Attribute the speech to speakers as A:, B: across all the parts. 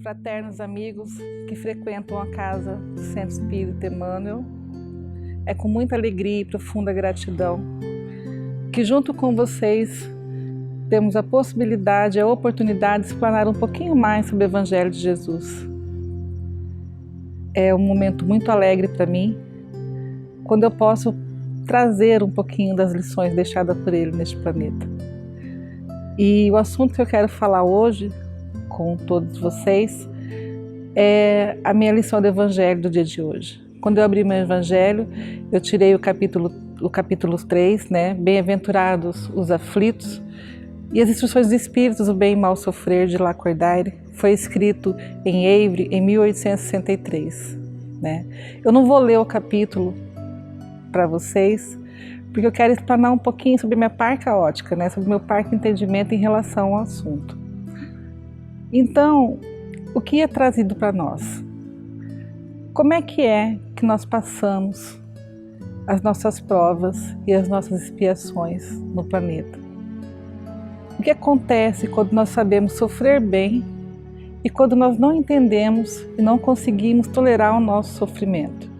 A: fraternos amigos que frequentam a casa do Centro Espírita Emmanuel, é com muita alegria e profunda gratidão que junto com vocês temos a possibilidade, a oportunidade de explanar um pouquinho mais sobre o Evangelho de Jesus. É um momento muito alegre para mim, quando eu posso trazer um pouquinho das lições deixadas por ele neste planeta. E o assunto que eu quero falar hoje com todos vocês é a minha lição do Evangelho do dia de hoje. Quando eu abri meu Evangelho, eu tirei o capítulo 3, né? Bem-aventurados os aflitos, e as instruções dos Espíritos, o bem e mal sofrer, de Lacordaire, foi escrito em Évry em 1863. Né? Eu não vou ler o capítulo para vocês, porque eu quero explanar um pouquinho sobre minha par caótica, né? Sobre meu parco entendimento em relação ao assunto. Então, o que é trazido para nós? Como é que nós passamos as nossas provas e as nossas expiações no planeta? O que acontece quando nós sabemos sofrer bem e quando nós não entendemos e não conseguimos tolerar o nosso sofrimento?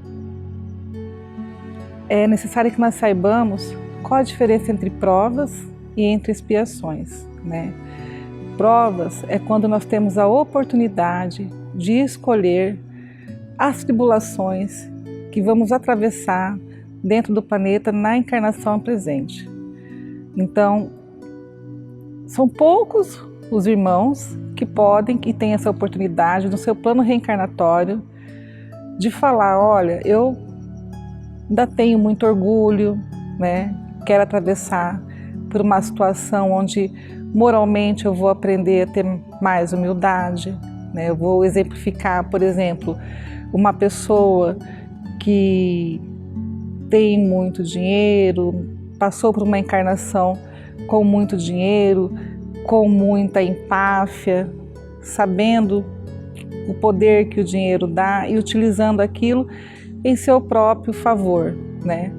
A: É necessário que nós saibamos qual a diferença entre provas e entre expiações, né? Provas é quando nós temos a oportunidade de escolher as tribulações que vamos atravessar dentro do planeta na encarnação presente. Então, são poucos os irmãos que podem e têm essa oportunidade no seu plano reencarnatório de falar, olha, eu ainda tenho muito orgulho, né? Quero atravessar por uma situação onde moralmente eu vou aprender a ter mais humildade, né? Eu vou exemplificar, por exemplo, uma pessoa que tem muito dinheiro, passou por uma encarnação com muito dinheiro, com muita empáfia, sabendo o poder que o dinheiro dá e utilizando aquilo em seu próprio favor, né?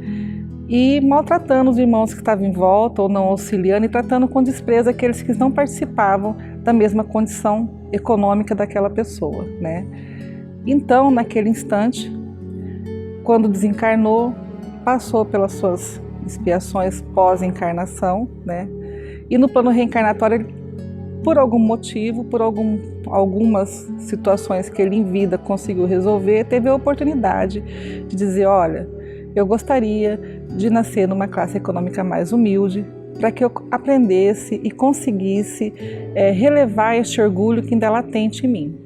A: E maltratando os irmãos que estavam em volta ou não auxiliando e tratando com desprezo aqueles que não participavam da mesma condição econômica daquela pessoa, né? Então, naquele instante, quando desencarnou, passou pelas suas expiações pós-encarnação, né? E no plano reencarnatório, por algum motivo, por algumas situações que ele em vida conseguiu resolver, teve a oportunidade de dizer, olha, eu gostaria de nascer numa classe econômica mais humilde, para que eu aprendesse e conseguisse relevar este orgulho que ainda é latente em mim.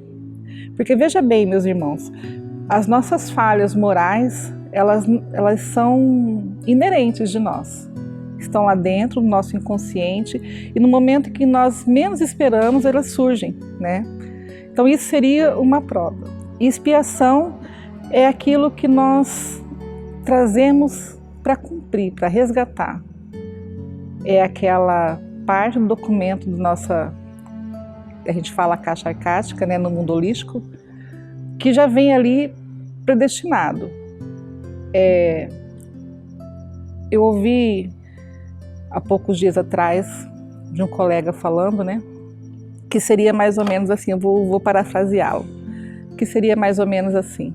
A: Porque veja bem, meus irmãos, as nossas falhas morais, elas são inerentes de nós. Estão lá dentro do nosso inconsciente e no momento que nós menos esperamos, elas surgem, né? Então isso seria uma prova. E expiação é aquilo que nós trazemos para cumprir, para resgatar. É aquela parte do documento do nossa, a gente fala caixa arcática, né, no mundo holístico, que já vem ali predestinado. Eu ouvi há poucos dias atrás de um colega falando, né, que seria mais ou menos assim, eu vou parafraseá-lo, que seria mais ou menos assim.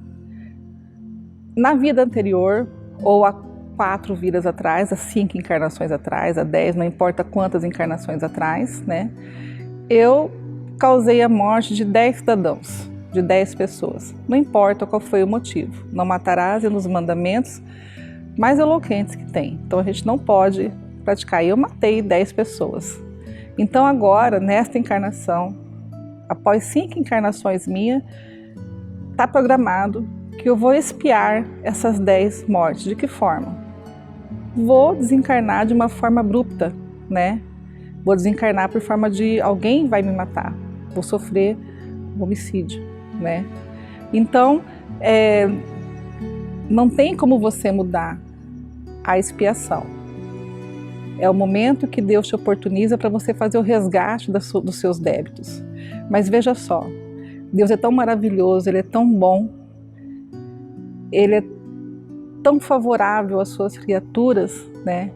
A: Na vida anterior, ou há 4 vidas atrás, há 5 encarnações atrás, há 10, não importa quantas encarnações atrás, né? Eu causei a morte de 10 cidadãos, de 10 pessoas. Não importa qual foi o motivo. Não matarás é nos mandamentos mais eloquentes que tem. Então a gente não pode praticar. Eu matei 10 pessoas. Então agora, nesta encarnação, após 5 encarnações minhas, está programado que eu vou expiar essas 10 mortes. De que forma? Vou desencarnar de uma forma abrupta, né? Vou desencarnar por forma de alguém vai me matar. Vou sofrer homicídio, né? Então, não tem como você mudar a expiação. É o momento que Deus te oportuniza para você fazer o resgate dos seus débitos. Mas veja só, Deus é tão maravilhoso, Ele é tão bom, Ele é tão favorável às suas criaturas, né,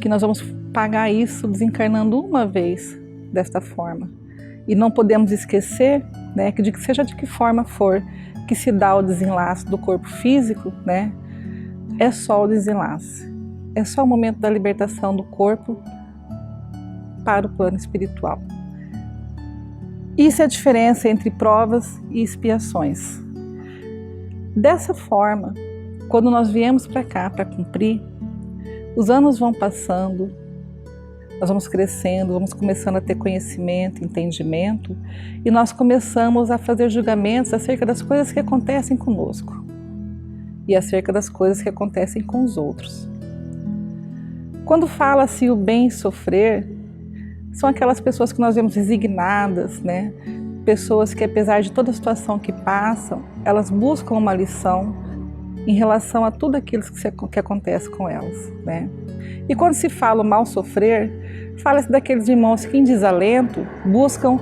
A: que nós vamos pagar isso desencarnando uma vez desta forma. E não podemos esquecer né, que seja de que forma for que se dá o desenlace do corpo físico, né, é só o desenlace. É só o momento da libertação do corpo para o plano espiritual. Isso é a diferença entre provas e expiações. Dessa forma, quando nós viemos para cá para cumprir, os anos vão passando, nós vamos crescendo, vamos começando a ter conhecimento, entendimento, e nós começamos a fazer julgamentos acerca das coisas que acontecem conosco e acerca das coisas que acontecem com os outros. Quando fala-se o bem sofrer, são aquelas pessoas que nós vemos resignadas, né? Pessoas que, apesar de toda a situação que passam, elas buscam uma lição em relação a tudo aquilo que acontece com elas, né? E quando se fala o mal sofrer, fala-se daqueles irmãos que, em desalento, buscam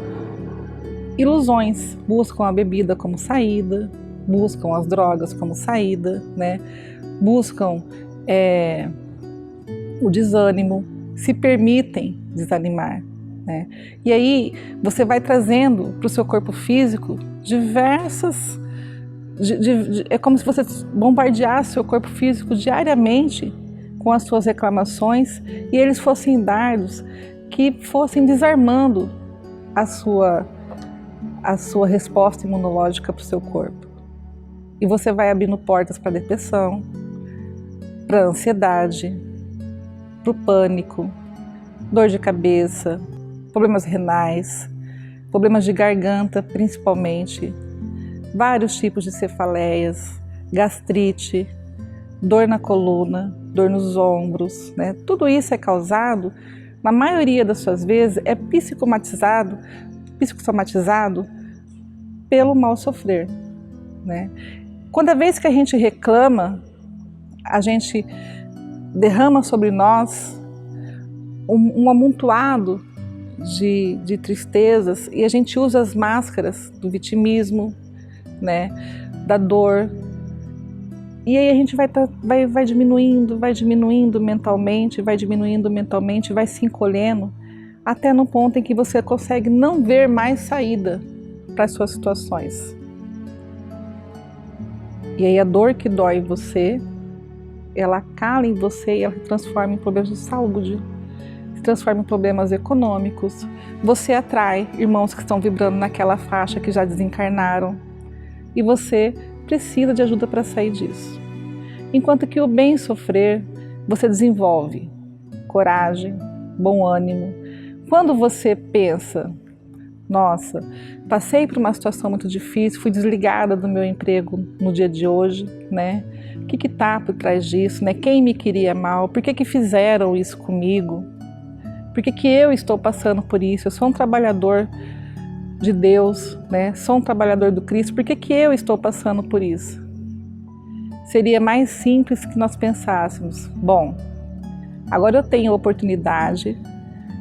A: ilusões, buscam a bebida como saída, buscam as drogas como saída, né? Buscam o desânimo, se permitem desanimar, né? E aí você vai trazendo para o seu corpo físico diversas... é como se você bombardeasse seu corpo físico diariamente com as suas reclamações e eles fossem dardos que fossem desarmando a sua resposta imunológica para o seu corpo. E você vai abrindo portas para a depressão, para a ansiedade, para o pânico, dor de cabeça, problemas renais, problemas de garganta principalmente, vários tipos de cefaleias, gastrite, dor na coluna, dor nos ombros, né? Tudo isso é causado, na maioria das suas vezes, é psicossomatizado pelo mal sofrer, né? Quando vez que a gente reclama, a gente derrama sobre nós um amontoado de tristezas e a gente usa as máscaras do vitimismo, né, da dor, e aí a gente vai diminuindo mentalmente, vai se encolhendo, até no ponto em que você consegue não ver mais saída para as suas situações. E aí a dor que dói em você, ela cala em você e ela se transforma em problemas de saúde, se transforma em problemas econômicos. Você atrai irmãos que estão vibrando naquela faixa que já desencarnaram e você precisa de ajuda para sair disso. Enquanto que o bem sofrer, você desenvolve coragem, bom ânimo. Quando você pensa, nossa, passei por uma situação muito difícil, fui desligada do meu emprego no dia de hoje, né? O que está por trás disso, né? Quem me queria mal? Por que fizeram isso comigo? Por que eu estou passando por isso? Eu sou um trabalhador de Deus, né? Sou um trabalhador do Cristo. Por que eu estou passando por isso? Seria mais simples que nós pensássemos, bom, agora eu tenho a oportunidade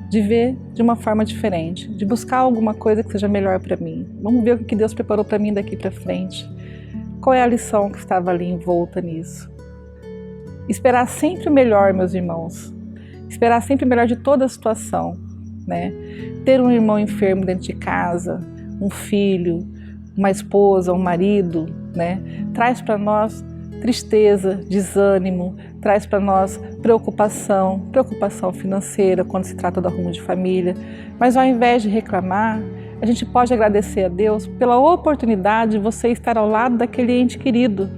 A: de ver de uma forma diferente, de buscar alguma coisa que seja melhor para mim. Vamos ver o que Deus preparou para mim daqui para frente. Qual é a lição que estava ali envolta nisso? Esperar sempre o melhor, meus irmãos. Esperar sempre o melhor de toda a situação, né? Ter um irmão enfermo dentro de casa, um filho, uma esposa, um marido, né? Traz para nós tristeza, desânimo, traz para nós preocupação financeira quando se trata do arrumo de família. Mas ao invés de reclamar, a gente pode agradecer a Deus pela oportunidade de você estar ao lado daquele ente querido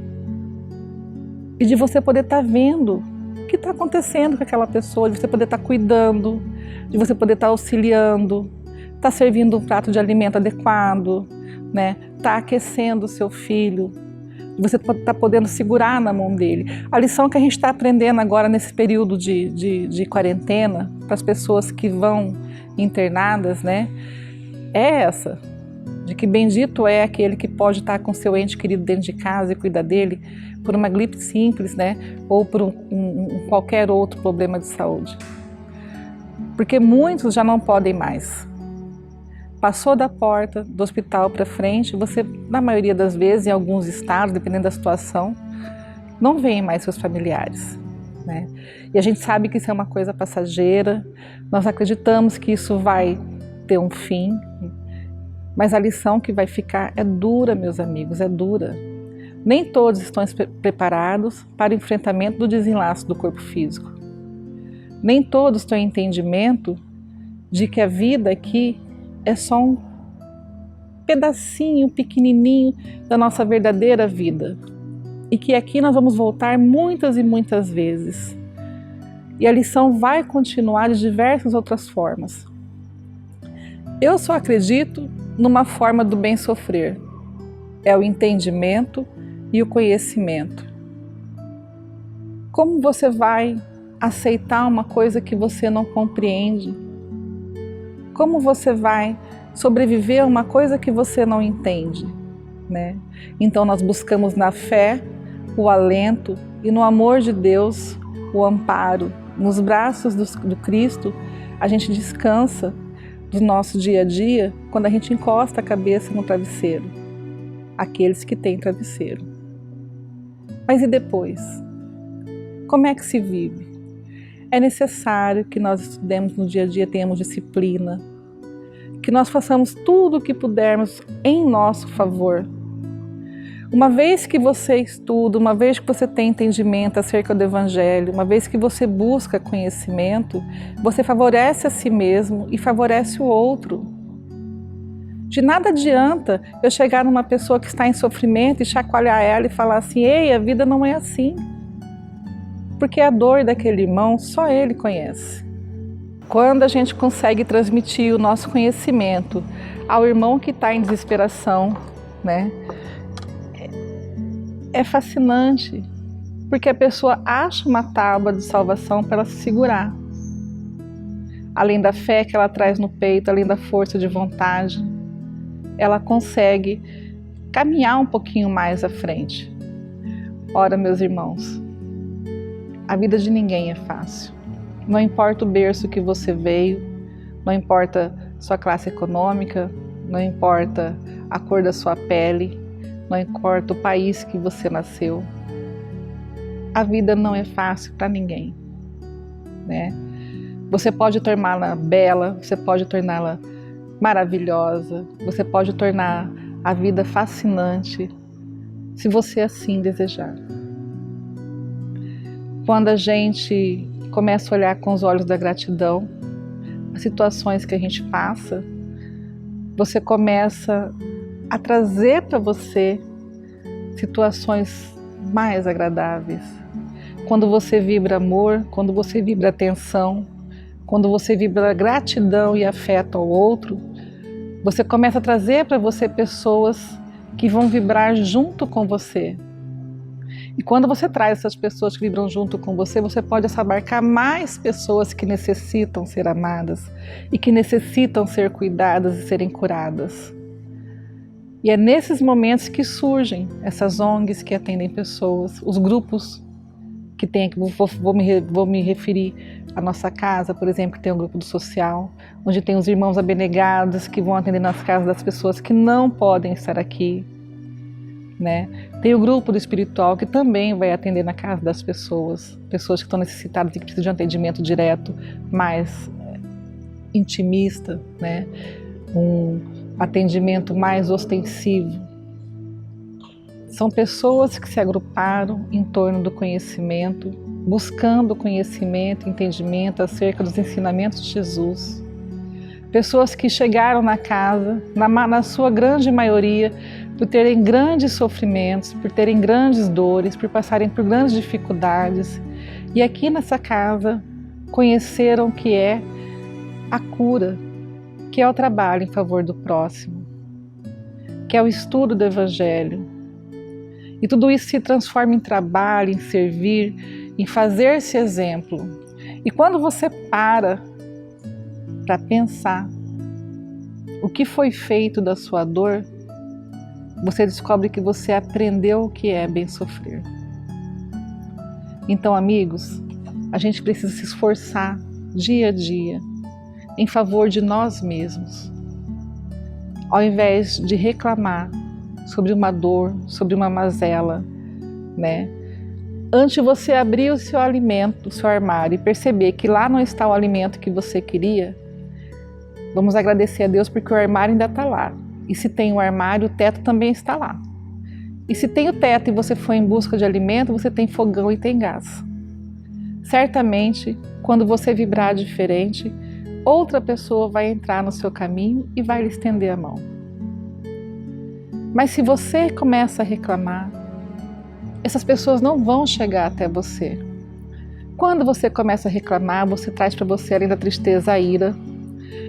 A: e de você poder estar vendo o que está acontecendo com aquela pessoa, de você poder estar cuidando, de você poder estar auxiliando, estar servindo um prato de alimento adequado, né? Estar aquecendo o seu filho, você está podendo segurar na mão dele. A lição que a gente está aprendendo agora nesse período de quarentena, para as pessoas que vão internadas, né, é essa, de que bendito é aquele que pode estar com seu ente querido dentro de casa e cuidar dele por uma gripe simples, né, ou por qualquer outro problema de saúde. Porque muitos já não podem mais. Passou da porta do hospital para frente, você, na maioria das vezes, em alguns estados, dependendo da situação, não vê mais seus familiares, né? E a gente sabe que isso é uma coisa passageira, nós acreditamos que isso vai ter um fim, Mas a lição que vai ficar é dura, meus amigos, é dura. Nem todos estão preparados para o enfrentamento do desenlace do corpo físico. Nem todos têm entendimento de que a vida aqui é só um pedacinho pequenininho da nossa verdadeira vida. E que aqui nós vamos voltar muitas e muitas vezes. E a lição vai continuar de diversas outras formas. Eu só acredito numa forma do bem sofrer. É o entendimento e o conhecimento. Como você vai aceitar uma coisa que você não compreende? Como você vai sobreviver a uma coisa que você não entende, né? Então nós buscamos na fé o alento e no amor de Deus o amparo. Nos braços do Cristo a gente descansa do nosso dia a dia quando a gente encosta a cabeça no travesseiro. Aqueles que têm travesseiro. Mas e depois? Como é que se vive? É necessário que nós estudemos no dia a dia, tenhamos disciplina, que nós façamos tudo o que pudermos em nosso favor. Uma vez que você estuda, uma vez que você tem entendimento acerca do Evangelho, uma vez que você busca conhecimento, você favorece a si mesmo e favorece o outro. De nada adianta eu chegar numa pessoa que está em sofrimento e chacoalhar ela e falar assim: ei, a vida não é assim. Porque a dor daquele irmão só ele conhece. Quando a gente consegue transmitir o nosso conhecimento ao irmão que está em desesperação, né? É fascinante, porque a pessoa acha uma tábua de salvação para ela se segurar. Além da fé que ela traz no peito, além da força de vontade, ela consegue caminhar um pouquinho mais à frente. Ora, meus irmãos, a vida de ninguém é fácil. Não importa o berço que você veio, não importa sua classe econômica, não importa a cor da sua pele, não importa o país que você nasceu. A vida não é fácil para ninguém, né? Você pode torná-la bela, você pode torná-la maravilhosa, você pode tornar a vida fascinante, se você assim desejar. Quando a gente começa a olhar com os olhos da gratidão as situações que a gente passa, você começa a trazer para você situações mais agradáveis. Quando você vibra amor, quando você vibra atenção, quando você vibra gratidão e afeto ao outro, você começa a trazer para você pessoas que vão vibrar junto com você. E quando você traz essas pessoas que vibram junto com você, você pode abarcar mais pessoas que necessitam ser amadas e que necessitam ser cuidadas e serem curadas. E é nesses momentos que surgem essas ONGs que atendem pessoas, os grupos que tem, vou me referir à nossa casa, por exemplo, que tem um grupo do social, onde tem os irmãos abnegados que vão atender nas casas das pessoas que não podem estar aqui, né? Tem o grupo do espiritual que também vai atender na casa das pessoas que estão necessitadas e que precisam de um atendimento direto, mais intimista, né? Um atendimento mais ostensivo. São pessoas que se agruparam em torno do conhecimento, buscando conhecimento, entendimento acerca dos ensinamentos de Jesus. Pessoas que chegaram na casa, na sua grande maioria, por terem grandes sofrimentos, por terem grandes dores, por passarem por grandes dificuldades. E aqui nessa casa conheceram o que é a cura, que é o trabalho em favor do próximo, que é o estudo do Evangelho. E tudo isso se transforma em trabalho, em servir, em fazer-se exemplo. E quando você para pensar o que foi feito da sua dor, você descobre que você aprendeu o que é bem sofrer. Então, amigos, a gente precisa se esforçar dia a dia em favor de nós mesmos, ao invés de reclamar sobre uma dor, sobre uma mazela, né? Antes de você abrir o seu alimento, o seu armário e perceber que lá não está o alimento que você queria, vamos agradecer a Deus porque o armário ainda está lá. E se tem um armário, o teto também está lá. E se tem o teto e você foi em busca de alimento, você tem fogão e tem gás. Certamente, quando você vibrar diferente, outra pessoa vai entrar no seu caminho e vai lhe estender a mão. Mas se você começa a reclamar, essas pessoas não vão chegar até você. Quando você começa a reclamar, você traz para você, além da tristeza, a ira.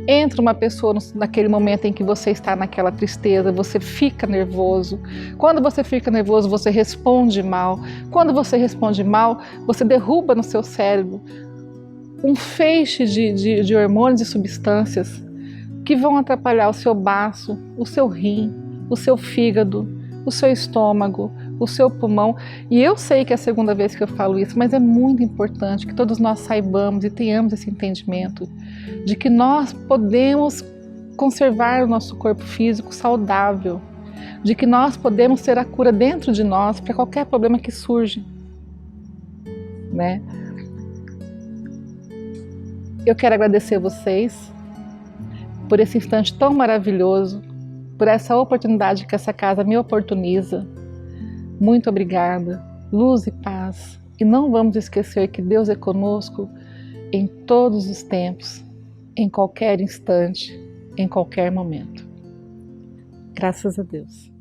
A: Entra uma pessoa naquele momento em que você está naquela tristeza, você fica nervoso. Quando você fica nervoso, você responde mal. Quando você responde mal, você derruba no seu cérebro um feixe de hormônios e substâncias que vão atrapalhar o seu baço, o seu rim, o seu fígado, o seu estômago, o seu pulmão. E eu sei que é a segunda vez que eu falo isso, mas é muito importante que todos nós saibamos e tenhamos esse entendimento de que nós podemos conservar o nosso corpo físico saudável, de que nós podemos ter a cura dentro de nós para qualquer problema que surge, né? Eu quero agradecer a vocês por esse instante tão maravilhoso, por essa oportunidade que essa casa me oportuniza. Muito obrigada, luz e paz. E não vamos esquecer que Deus é conosco em todos os tempos, em qualquer instante, em qualquer momento. Graças a Deus.